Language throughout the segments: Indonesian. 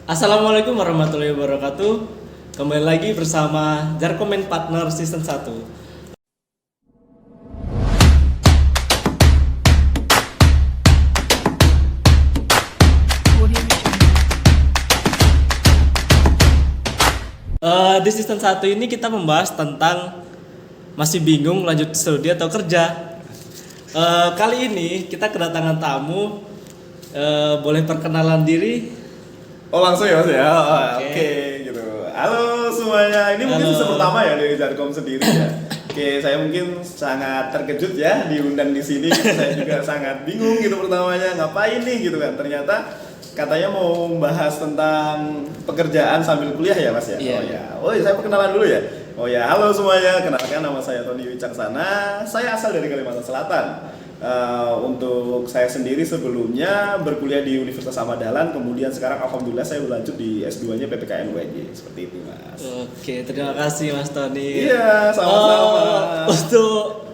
Assalamualaikum warahmatullahi wabarakatuh. Kembali lagi bersama Jarkomen Partner Season 1. Di season 1 ini kita membahas tentang masih bingung lanjut studi atau kerja. Kali ini kita kedatangan tamu. Boleh perkenalan diri? Oh langsung ya mas ya, Oke. gitu. Halo semuanya, ini mungkin Halo. season pertama ya dari Jarkom sendiri ya. Oke, saya mungkin sangat terkejut ya diundang di sini. Saya juga sangat bingung gitu pertamanya ngapain nih gitu kan. Ternyata katanya mau membahas tentang pekerjaan sambil kuliah ya mas ya. Iya. Oh ya, saya perkenalan dulu ya. Oh ya, halo semuanya, kenalkan nama saya Tony Wicaksana. Saya asal dari Kalimantan Selatan. Untuk saya sendiri sebelumnya berkuliah di Universitas Ahmad Dahlan, kemudian sekarang alhamdulillah saya berlanjut di S2-nya PPKN UNJ, seperti itu mas. Oke, terima kasih Mas Tony. Iya, sama-sama. Untuk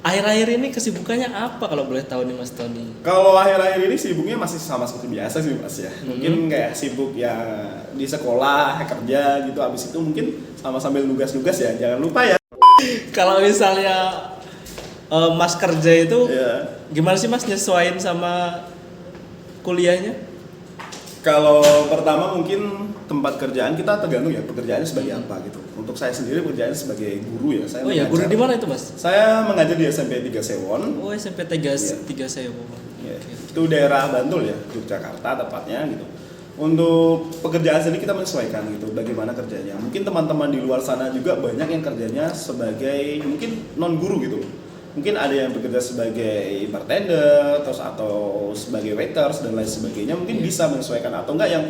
akhir-akhir ini kesibukannya apa kalau boleh tahu nih Mas Tony? Kalau akhir-akhir ini sibuknya masih sama seperti biasa sih mas ya. Mungkin kayak sibuk ya di sekolah, kerja gitu. Abis itu mungkin sama sambil nugas-nugas ya. Jangan lupa ya. Kalau misalnya Mas kerja itu Iya. gimana sih Mas nyesuaiin sama kuliahnya? Kalau pertama mungkin tempat kerjaan kita tergantung ya pekerjaannya sebagai apa gitu. Untuk saya sendiri pekerjaannya sebagai guru ya. Saya Oh ya, guru di mana itu Mas? Saya mengajar di SMP 3 Sewon. Oh, SMP 3 Iya. saya. Ya, itu daerah Bantul ya, Yogyakarta tepatnya gitu. Untuk pekerjaan sendiri kita menyesuaikan gitu, bagaimana kerjanya. Mungkin teman-teman di luar sana juga banyak yang kerjanya sebagai mungkin non guru gitu. Mungkin ada yang bekerja sebagai bartender, terus atau sebagai waiters dan lain sebagainya. Mungkin bisa menyesuaikan atau enggak yang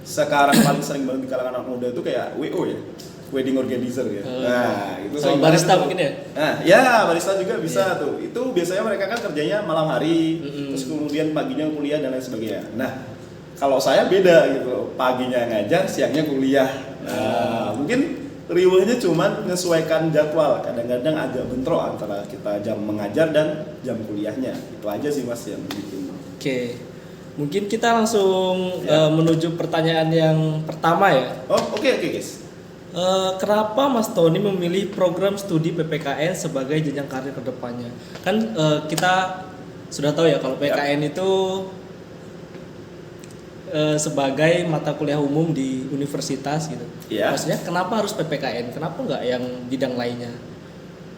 sekarang paling sering banget di kalangan anak muda itu kayak WO ya, wedding organizer ya. Nah, itu So, sering barista banget itu. mungkin ya? Nah, ya barista juga bisa tuh. Itu biasanya mereka kan kerjanya malam hari, terus kemudian paginya kuliah dan lain sebagainya. Nah, kalau saya beda gitu, paginya ngajar, siangnya kuliah. Nah, mungkin riweuhnya cuman menyesuaikan jadwal. Kadang-kadang agak bentrok antara kita jam mengajar dan jam kuliahnya. Itu aja sih mas yang bikin. Oke. Mungkin kita langsung Ya. menuju pertanyaan yang pertama ya. Oh, oke guys. Kenapa Mas Tony memilih program studi PPKN sebagai jenjang karir ke depannya? Kan kita sudah tahu ya kalau PKN itu sebagai mata kuliah umum di universitas gitu. Iya. Maksudnya kenapa harus PPKN? Kenapa nggak yang bidang lainnya?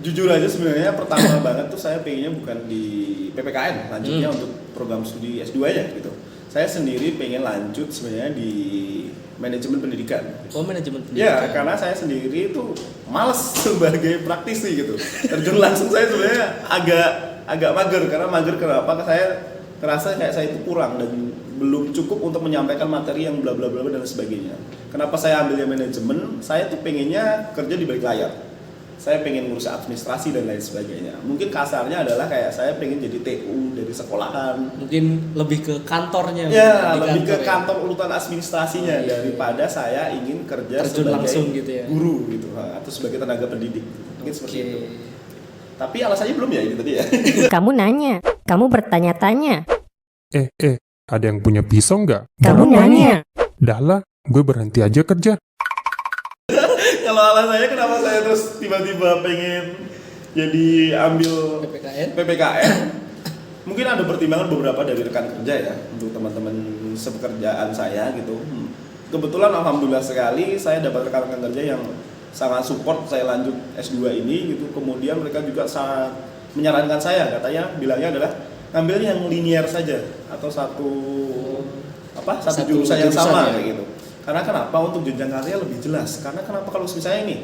Jujur aja sebenarnya pertama banget tuh saya pengennya bukan di PPKN, lanjutnya untuk program studi S2 ya gitu. Saya sendiri pengen lanjut sebenarnya di manajemen pendidikan. Oh, manajemen Ya, pendidikan. karena saya sendiri itu males sebagai praktisi gitu. Terjun langsung saya sebenarnya agak mager. Karena mager kenapa? Saya ngerasa kayak saya itu kurang dan belum cukup untuk menyampaikan materi yang bla bla bla dan sebagainya. Kenapa saya ambilnya manajemen? Saya tuh pengennya kerja di balik layar. Saya pengen ngurus administrasi dan lain sebagainya. Mungkin kasarnya adalah kayak saya pengen jadi TU dari sekolahan. Mungkin lebih ke kantornya. Ya, di lebih ke ya. kantor urutan administrasinya Oh, iya. daripada saya ingin kerja Terjun sebagai langsung gitu ya. guru gitu atau sebagai tenaga pendidik. Mungkin seperti Oke. itu. Tapi alasannya belum ya ini tadi ya. Kamu nanya, kamu bertanya-tanya, Ada yang punya pisau nggak? kamu nanya. Dah lah, gue berhenti aja kerja. Kalau alasannya kenapa saya terus tiba-tiba pengen jadi ambil PPKN, mungkin ada pertimbangan beberapa dari rekan kerja ya untuk teman-teman sepekerjaan saya gitu. Kebetulan alhamdulillah sekali saya dapat rekan-rekan kerja yang sangat support saya lanjut S2 ini gitu. Kemudian mereka juga sangat menyarankan saya, katanya bilangnya adalah ngambil yang linear saja atau satu Satu jurusan yang jurusan sama ya. kayak gitu. Karena kenapa? Untuk jenjang karir lebih jelas. Karena kenapa kalau misalnya ini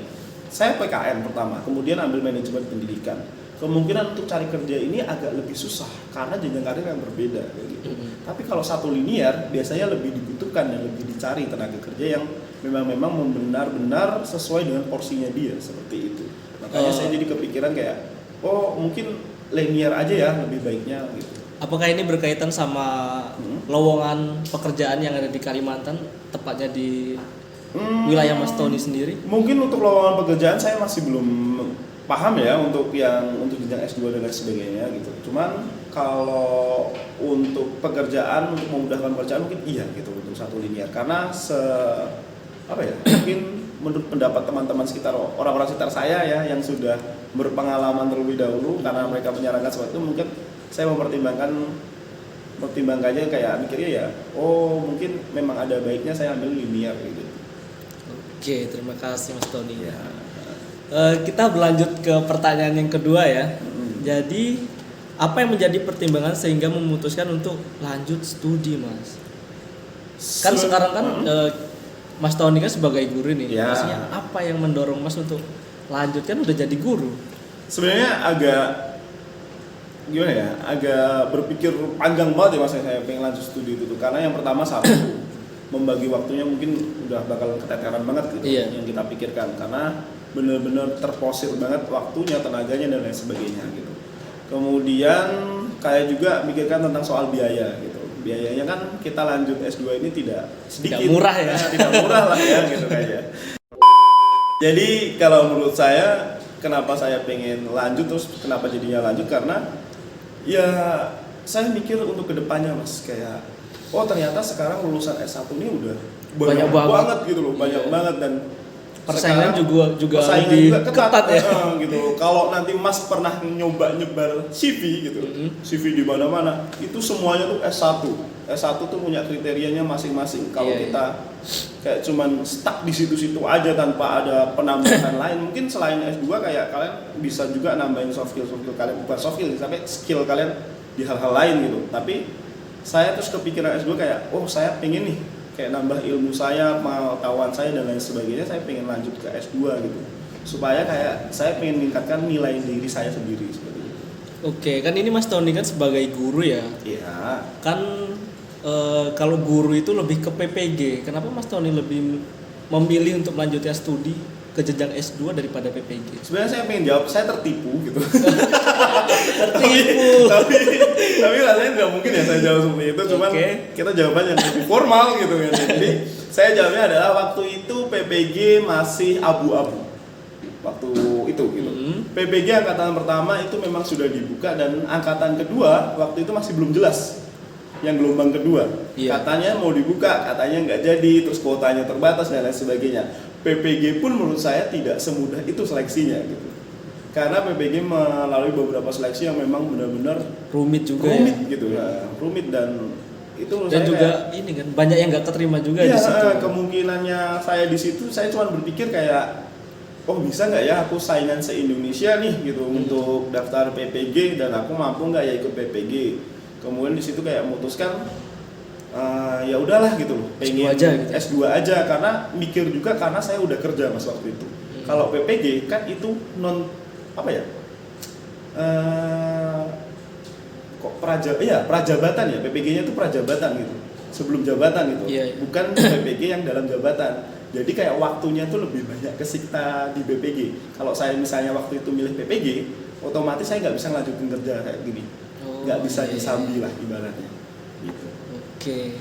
saya PKN pertama, kemudian ambil manajemen pendidikan. Kemungkinan untuk cari kerja ini agak lebih susah karena jenjang karir yang berbeda kayak gitu. Tapi kalau satu linear biasanya lebih dibutuhkan dan lebih dicari tenaga kerja yang memang benar-benar sesuai dengan porsinya dia seperti itu. Makanya saya jadi kepikiran kayak, oh mungkin linear aja ya lebih baiknya gitu. Apakah ini berkaitan sama lowongan pekerjaan yang ada di Kalimantan, tepatnya di wilayah Mas Tony sendiri? Mungkin untuk lowongan pekerjaan saya masih belum paham ya untuk jenjang S2 dan lain sebagainya gitu. Cuman kalau untuk pekerjaan, untuk memudahkan pekerjaan mungkin iya gitu untuk satu linear, karena mungkin menurut pendapat teman-teman sekitar, orang-orang sekitar saya ya yang sudah berpengalaman terlebih dahulu, karena mereka menyarankan sesuatu, mungkin saya mempertimbangkannya kayak mikirnya ya, oh mungkin memang ada baiknya saya ambil linear gitu. Oke, terima kasih Mas Tony. Ya. Kita berlanjut ke pertanyaan yang kedua ya. Jadi apa yang menjadi pertimbangan sehingga memutuskan untuk lanjut studi, Mas? Kan sekarang kan Mas Tony kan sebagai guru nih. Ya. Maksudnya apa yang mendorong Mas untuk lanjut, kan udah jadi guru? Sebenarnya agak berpikir panjang banget ya Mas, saya pengen lanjut studi itu tuh. Karena yang pertama satu, membagi waktunya mungkin udah bakal keteteran banget gitu. Iya. Yang kita pikirkan, karena benar-benar terposir banget waktunya, tenaganya dan lain sebagainya gitu. Kemudian kayak juga mikirkan tentang soal biaya gitu. Biayanya kan kita lanjut S2 ini tidak sedikit. Tidak murah ya. Tidak murah lah ya gitu kayaknya. Jadi kalau menurut saya, kenapa saya pengen lanjut, terus kenapa jadinya lanjut, karena ya saya mikir untuk kedepannya Mas, kayak oh ternyata sekarang lulusan S1 ini udah banyak banget gitu loh, banyak banget, dan persaingan juga persaingan lebih juga ketat ya. Gitu. Kalau nanti Mas pernah nyoba nyebar CV gitu, CV di mana-mana, itu semuanya tuh S1. S1 tuh punya kriterianya masing-masing. Kalau kita kayak cuman stuck di situ-situ aja tanpa ada penambahan lain, mungkin selain S2 kayak kalian bisa juga nambahin soft skill kalian, bukan soft skill, sampai skill kalian di hal-hal lain gitu. Tapi saya terus kepikiran S2 kayak, oh saya pengen nih kayak nambah ilmu saya, pengetahuan saya dan lain sebagainya, saya pengen lanjut ke S2 gitu. Supaya kayak saya pengen meningkatkan nilai diri saya sendiri seperti itu. Oke, kan ini Mas Tony kan sebagai guru ya. Iya. Kan kalau guru itu lebih ke PPG. Kenapa Mas Tony lebih memilih untuk melanjutkan studi ke jenjang S2 daripada PPG? Sebenarnya saya pengen jawab, saya tertipu gitu. Tertipu. tapi rasanya tidak mungkin ya saya jawab seperti itu. Cuman kita jawabannya lebih formal gitu kan. Jadi saya jawabnya adalah waktu itu PPG masih abu-abu. Waktu itu gitu. PPG angkatan pertama itu memang sudah dibuka, dan angkatan kedua waktu itu masih belum jelas. Yang gelombang kedua, katanya mau dibuka, katanya nggak jadi, terus kuotanya terbatas dan lain sebagainya. PPG pun menurut saya tidak semudah itu seleksinya gitu. Karena PPG melalui beberapa seleksi yang memang benar-benar rumit juga gitu ya. Rumit, dan itu menurut dan saya juga kayak, ini kan banyak yang nggak keterima juga di situ. Kemungkinannya saya di situ, saya cuma berpikir kayak, oh bisa nggak ya aku saingan se-Indonesia nih gitu untuk daftar PPG, dan aku mampu nggak ya ikut PPG. Kemudian di situ kayak memutuskan ya udahlah gitu loh, pengen S2 aja, karena mikir juga karena saya udah kerja Mas waktu itu. Kalau PPG kan itu prajabatan ya, PPG-nya itu prajabatan gitu, sebelum jabatan gitu. Bukan PPG yang dalam jabatan. Jadi kayak waktunya tuh lebih banyak kesikta di PPG. Kalau saya misalnya waktu itu milih PPG, otomatis saya nggak bisa lanjutin kerja kayak gini. Nggak bisa disambi lah ibaratnya gitu. Oke.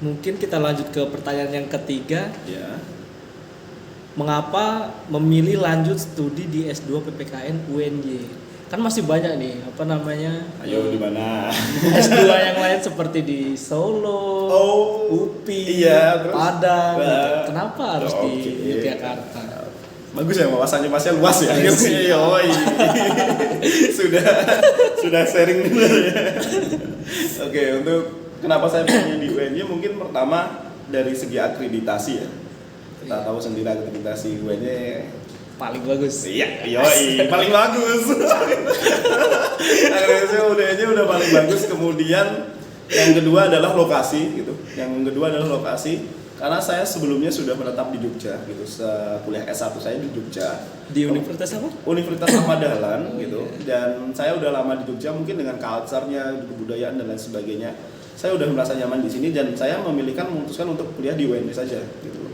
Mungkin kita lanjut ke pertanyaan yang ketiga. Ya. Mengapa memilih lanjut studi di S2 PPKN UNY? Kan masih banyak nih, Ayo di mana? S2 yang lain seperti di Solo, UPI, Padang. Gitu. Kenapa harus di Yogyakarta? Bagus ya, wawasannya Masnya luas ya. Yoi. sudah sharing dulu ya. Oke, untuk kenapa saya pilih di UNY, mungkin pertama dari segi akreditasi ya. Kita tahu sendiri akreditasi UNY paling bagus. Iya, yoi, paling bagus. Akreditasi UNY udah paling bagus. Kemudian yang kedua adalah lokasi gitu. Karena saya sebelumnya sudah menetap di Jogja gitu, kuliah S1 saya di Jogja. Di Universitas apa? Universitas Ahmad Dahlan gitu. Dan saya udah lama di Jogja, mungkin dengan culture-nya, kebudayaan dan lain sebagainya. Saya udah merasa nyaman di sini, dan saya memutuskan untuk kuliah di UNY saja gitu.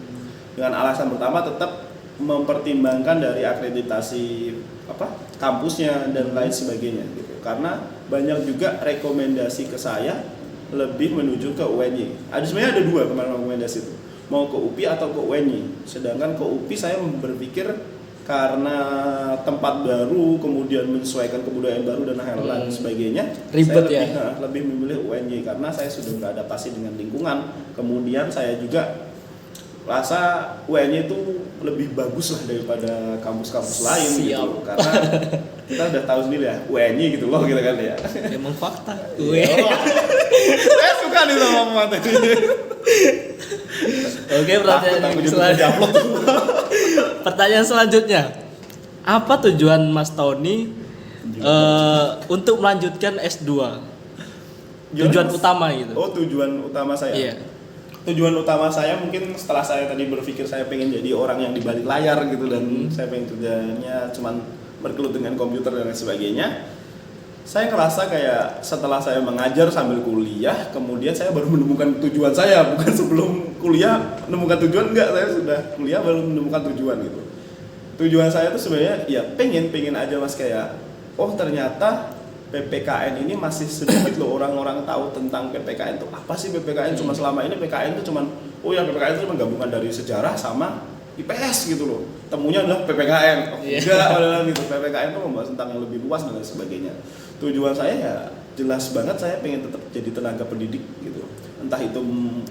Dengan alasan pertama tetap mempertimbangkan dari akreditasi kampusnya dan lain sebagainya gitu. Karena banyak juga rekomendasi ke saya lebih menuju ke UNY. Sebenarnya ada dua kemarin rekomendasi itu, mau ke UPI atau ke UNY. Sedangkan ke UPI saya berpikir karena tempat baru, kemudian menyesuaikan kebudayaan baru dan hal lain sebagainya. Ribet saya ya? lebih memilih UNY karena saya sudah beradaptasi dengan lingkungan. Kemudian saya juga rasa UNY itu lebih bagus lah daripada kampus-kampus lain gitu. Karena kita udah tahu sendiri ya UNY gitu loh gitu kan ya. Emang fakta. Saya suka nih sama materi. Oke, pertanyaan selanjutnya. Apa tujuan Mas Tony untuk melanjutkan S2? Tujuan utama gitu. Oh, tujuan utama saya. Iya. Tujuan utama saya mungkin setelah saya tadi berpikir saya pengen jadi orang yang di balik layar gitu dan saya pengen kerjanya cuman bergelut dengan komputer dan lain sebagainya. Saya ngerasa kayak setelah saya mengajar sambil kuliah, kemudian saya baru menemukan tujuan saya, bukan sebelum kuliah menemukan tujuan, enggak, saya sudah kuliah baru menemukan tujuan gitu. Tujuan saya tuh sebenarnya ya pengen aja Mas kayak oh ternyata PPKN ini masih sedikit loh orang-orang tahu tentang PPKN itu apa sih PPKN. Cuma selama ini PPKN itu cuman oh ya PPKN itu cuma gabungan dari sejarah sama IPS gitu loh. Temunya adalah PPKN. Oh, enggak padahal gitu. PPKN itu membahas tentang yang lebih luas dan lain sebagainya. Tujuan saya ya jelas banget saya pengen tetap jadi tenaga pendidik gitu. Entah itu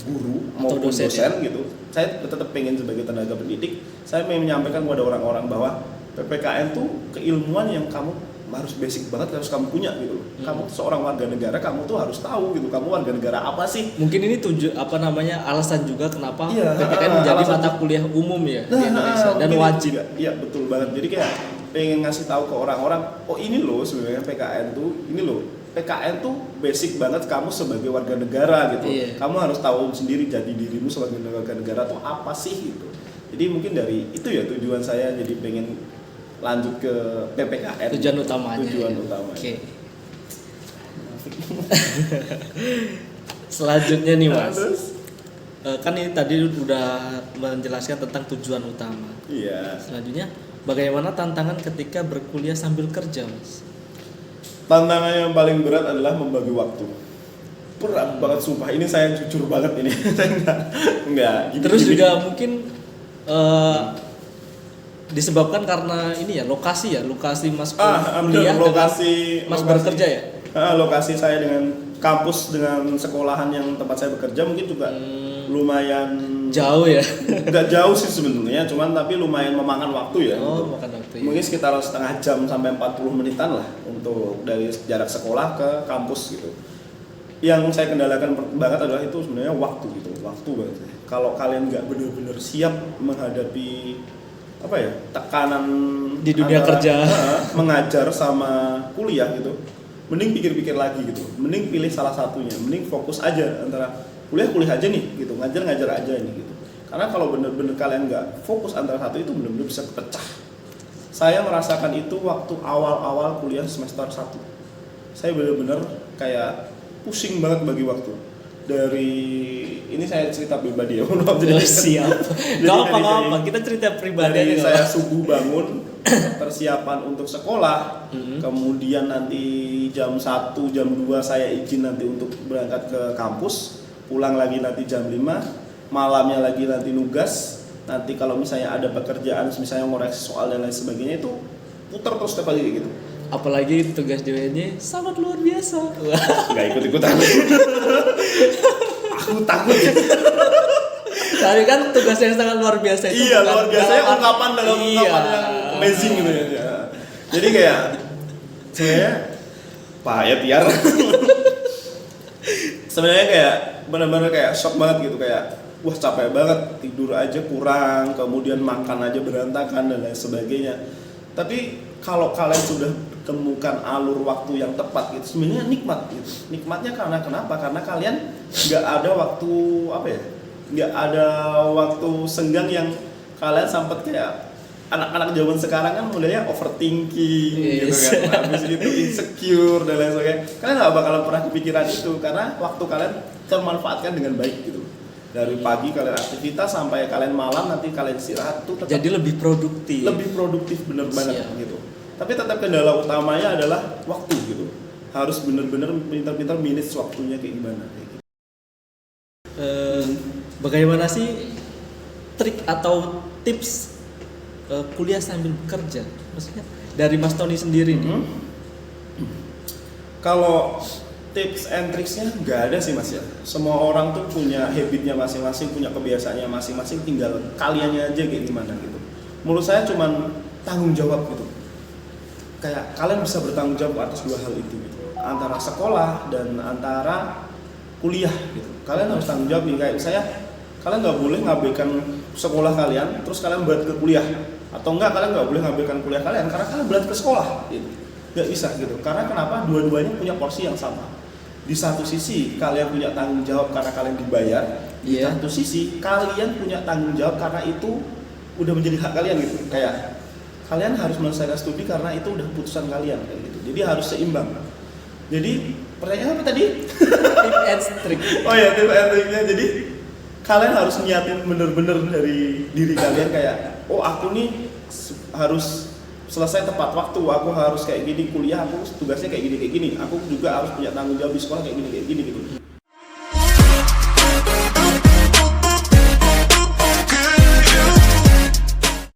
guru maupun dosen gitu. Saya tetap pengen sebagai tenaga pendidik. Saya pengen menyampaikan kepada orang-orang bahwa PPKN tuh keilmuan yang kamu harus basic banget harus kamu punya gitu loh. Kamu seorang warga negara, kamu tuh harus tahu gitu. Kamu warga negara apa sih? Mungkin ini alasan juga kenapa PPKN menjadi mata kuliah umum ya di Indonesia dan wajib. Iya, betul banget. Jadi kayak pengen ngasih tahu ke orang-orang, oh ini loh sebenarnya PKN tuh, ini loh. PKN tuh basic banget kamu sebagai warga negara gitu. Iya. Kamu harus tahu sendiri jati dirimu sebagai warga negara tuh apa sih gitu. Jadi mungkin dari itu ya tujuan saya jadi pengen lanjut ke PPKN. Tujuan utamanya. Oke. Selanjutnya nih Mas. Kan ini tadi udah menjelaskan tentang tujuan utama. Iya. Selanjutnya bagaimana tantangan ketika berkuliah sambil kerja Mas? Tantangan yang paling berat adalah membagi waktu. Berat banget sumpah. Ini saya jujur banget ini. Saya enggak. Terus juga mungkin disebabkan karena ini ya lokasi Mas kuliah lokasi Mas bekerja ya. Lokasi saya dengan kampus dengan sekolahan yang tempat saya bekerja mungkin juga lumayan jauh ya. Enggak jauh sih sebenarnya, cuman tapi lumayan memakan waktu ya. Makan waktu. Mungkin sekitar setengah jam sampai 40 menitan lah untuk dari jarak sekolah ke kampus gitu. Yang saya kendalakan banget adalah itu sebenarnya waktu gitu, waktu banget. Kalau kalian nggak benar-benar siap menghadapi apa ya tekanan di dunia kerja, mengajar sama kuliah gitu, mending pikir-pikir lagi gitu, mending pilih salah satunya, mending fokus aja antara kuliah aja nih gitu, ngajar aja nih gitu. Karena kalau benar-benar kalian nggak fokus antara satu itu benar-benar bisa pecah. Saya merasakan itu waktu awal-awal kuliah semester 1. Saya benar-benar kayak pusing banget bagi waktu. Dari ini saya cerita pribadi ya. Siap. Gak apa-apa, kita cerita pribadi dari aja. Saya subuh bangun persiapan untuk sekolah, kemudian nanti jam 1, jam 2 saya izin nanti untuk berangkat ke kampus, pulang lagi nanti jam 5, malamnya lagi nanti nugas. Nanti kalau misalnya ada pekerjaan, misalnya ngoreksi soal dan lain sebagainya itu putar terus setiap pagi gitu. Apalagi tugas DW-nya sangat luar biasa. Gak ikut-ikutan. Aku takut. Tapi kan tugas yang sangat luar biasa itu. Iya, luar biasa ya ungkapan dalam ungkapan yang amazing gitu ya. Jadi kayak sebenarnya payah tiar. Sebenarnya kayak benar-benar kayak shock banget gitu, kayak wah capek banget, tidur aja kurang, kemudian makan aja berantakan dan lain sebagainya. Tapi kalau kalian sudah temukan alur waktu yang tepat gitu, sebenarnya nikmat gitu. Nikmatnya karena kenapa? Karena kalian nggak ada waktu apa ya? Nggak ada waktu senggang yang kalian sempat kayak anak-anak zaman sekarang kan modelnya overthinking gitu kan, habis itu insecure dan lain sebagainya. Kalian nggak bakalan pernah kepikiran itu karena waktu kalian termanfaatkan dengan baik gitu. Dari pagi kalian aktivitas sampai kalian malam nanti kalian istirahat tuh tetap jadi lebih produktif. Lebih produktif bener banget gitu. Tapi tetap kendala utamanya adalah waktu gitu. Harus bener-bener pintar-pintar manage waktunya kayak gimana kayak gitu. Bagaimana sih trik atau tips kuliah sambil bekerja? Maksudnya dari Mas Tony sendiri nih. Kalau tips and tricksnya nggak ada sih Mas ya. Semua orang tuh punya habitnya masing-masing, punya kebiasaannya masing-masing, tinggal kaliannya aja kayak gimana gitu. Menurut saya cuman tanggung jawab gitu. Kayak kalian bisa bertanggung jawab atas dua hal itu gitu. Antara sekolah dan antara kuliah gitu. Kalian harus tanggung jawab nih, kayak saya, kalian nggak boleh ngabaikan sekolah kalian terus kalian berangkat ke kuliah, atau enggak kalian nggak boleh ngabaikan kuliah kalian karena kalian berangkat ke sekolah gitu. Nggak bisa gitu, karena kenapa? Dua-duanya punya porsi yang sama. Di satu sisi kalian punya tanggung jawab karena kalian dibayar, di Iya. satu sisi kalian punya tanggung jawab karena itu udah menjadi hak kalian gitu. Kayak kalian harus menyelesaikan studi karena itu udah keputusan kalian kayak gitu. Jadi harus seimbang. Jadi pertanyaan apa tadi? Tip and trick. Oh ya, tips and triknya. Jadi kalian harus nyiapin bener-bener dari diri kalian kayak, oh aku nih harus selesai tepat waktu, aku harus kayak gini kuliah, aku tugasnya kayak gini, aku juga harus punya tanggung jawab di sekolah kayak gini gitu.